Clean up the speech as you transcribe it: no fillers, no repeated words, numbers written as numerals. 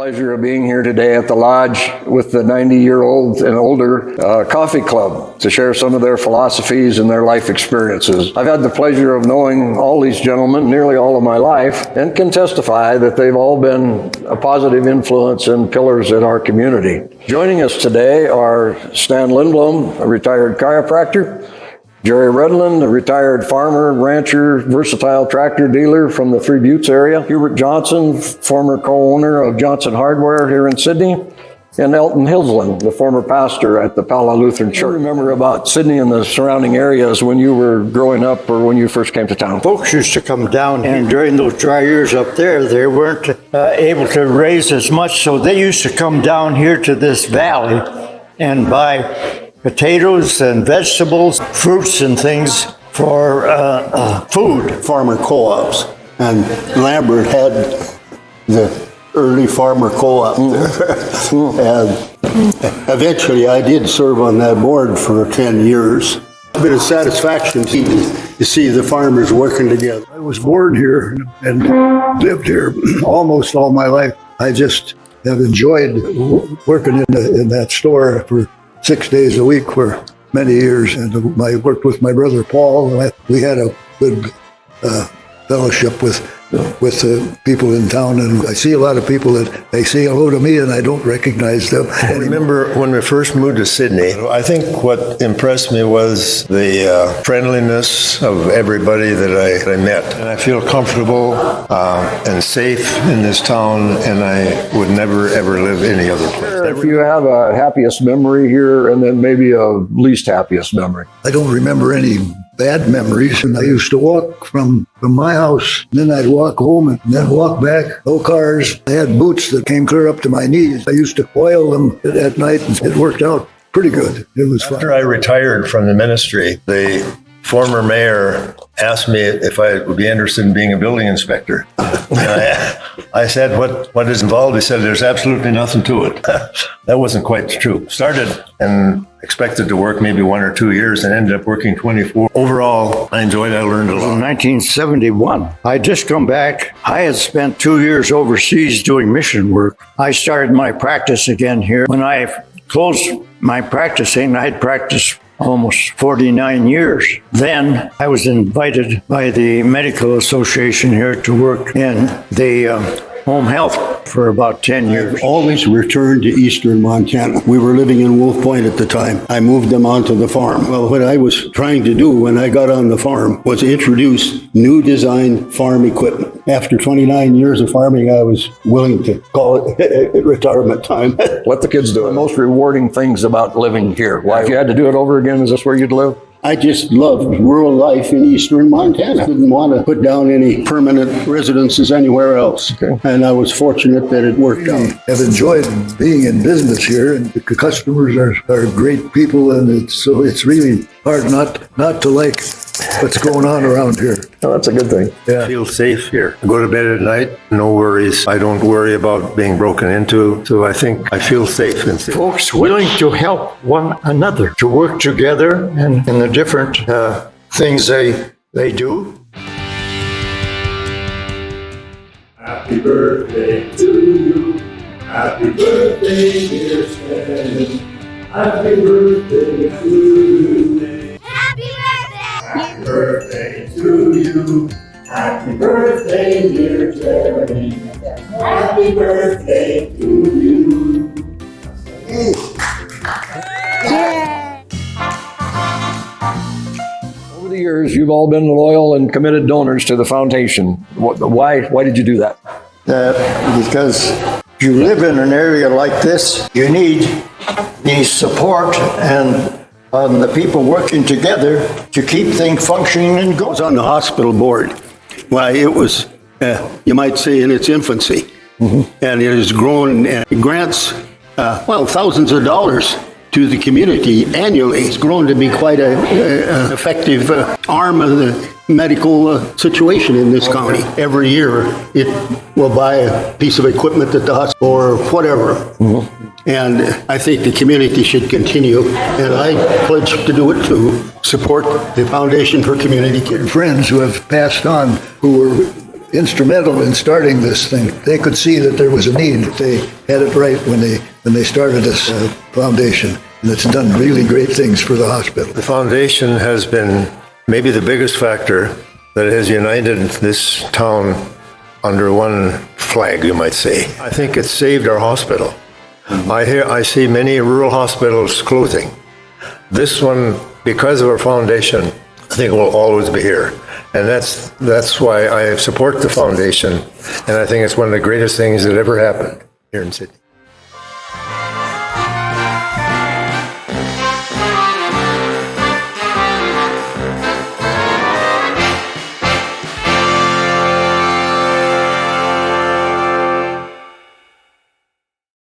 pleasure of being here today at the lodge with the 90-year-old and older coffee club to share some of their philosophies and their life experiences. I've had the pleasure of knowing all these gentlemen nearly all of my life and can testify that they've all been a positive influence and pillars in our community. Joining us today are Stan Lindblom, a retired chiropractor, Jerry Redland, a retired farmer, rancher, versatile tractor dealer from the Three Buttes area, Hubert Johnson, former co-owner of Johnson Hardware here in Sydney, and Elton Hilsland, the former pastor at the Pala Lutheran Church. What do you remember about Sydney and the surrounding areas when you were growing up or when you first came to town? Folks used to come down, and during those dry years up there, they weren't able to raise as much, so they used to come down here to this valley and buy potatoes and vegetables, fruits and things for food. Farmer co-ops, and Lambert had the early farmer co-op there. And eventually I did serve on that board for 10 years. It's been a satisfaction to see the farmers working together. I was born here and lived here almost all my life. I just have enjoyed working in that store for 6 days a week for many years, and I worked with my brother Paul. And we had a good fellowship with the people in town, and I see a lot of people that they say hello to me and I don't recognize them. I remember when we first moved to Sydney, I think what impressed me was the friendliness of everybody that I met. And I feel comfortable and safe in this town, and I would never ever live any other place. If you have a happiest memory here and then maybe a least happiest memory. I don't remember any bad memories, and I used to walk from my house, then I'd walk home and then walk back. No cars. I had boots that came clear up to my knees. I used to oil them at night, and it worked out pretty good. It was fun. After I retired from the ministry, the former mayor asked me if I would be interested in being a building inspector. I said, what is involved? He said, there's absolutely nothing to it. That wasn't quite true. Started and expected to work maybe 1 or 2 years and ended up working 24. Overall, I enjoyed it. I learned a lot. In 1971, I just come back. I had spent 2 years overseas doing mission work. I started my practice again here. When I closed my practicing, I'd practiced almost 49 years. Then I was invited by the Medical Association here to work in the home health for about 10 years. I've always returned to eastern Montana. We were living in Wolf Point at the time. I moved them onto the farm. Well, what I was trying to do when I got on the farm was introduce new design farm equipment. After 29 years of farming, I was willing to call it retirement time. Let the kids do it. The most rewarding things about living here. Why, if you had to do it over again, is this where you'd live? I just loved rural life in eastern Montana. I didn't want to put down any permanent residences anywhere else. Okay. And I was fortunate that it worked out. I've enjoyed being in business here, and the customers are great people, and it's really hard not to like what's going on around here. Oh, that's a good thing. Yeah. I feel safe here. I go to bed at night, no worries. I don't worry about being broken into, so I think I feel safe and safe. Folks willing to help one another, to work together and in the different things they do. Happy birthday to you. Happy birthday, dear Stan. Happy birthday to you. Happy birthday to you. Happy birthday, dear Jeremy. Happy birthday to you. Over the years, you've all been loyal and committed donors to the foundation. Why did you do that? Because you live in an area like this, you need the support and the people working together to keep things functioning and going. I was on the hospital board. Well, it was, you might say, in its infancy. Mm-hmm. And it has grown and grants, thousands of dollars to the community annually. It's grown to be quite an effective arm of the medical situation in this county. Every year, it will buy a piece of equipment at the hospital or whatever. Mm-hmm. And I think the community should continue, and I pledge to do it to support the Foundation for Community Care. Friends who have passed on, who were instrumental in starting this thing. They could see that there was a need. They had it right when they started this foundation, and it's done really great things for the hospital. The foundation has been maybe the biggest factor that has united this town under one flag, you might say. I think it's saved our hospital. I see many rural hospitals closing. This one, because of our foundation, I think will always be here. And that's why I support the foundation. And I think it's one of the greatest things that ever happened here in Sydney.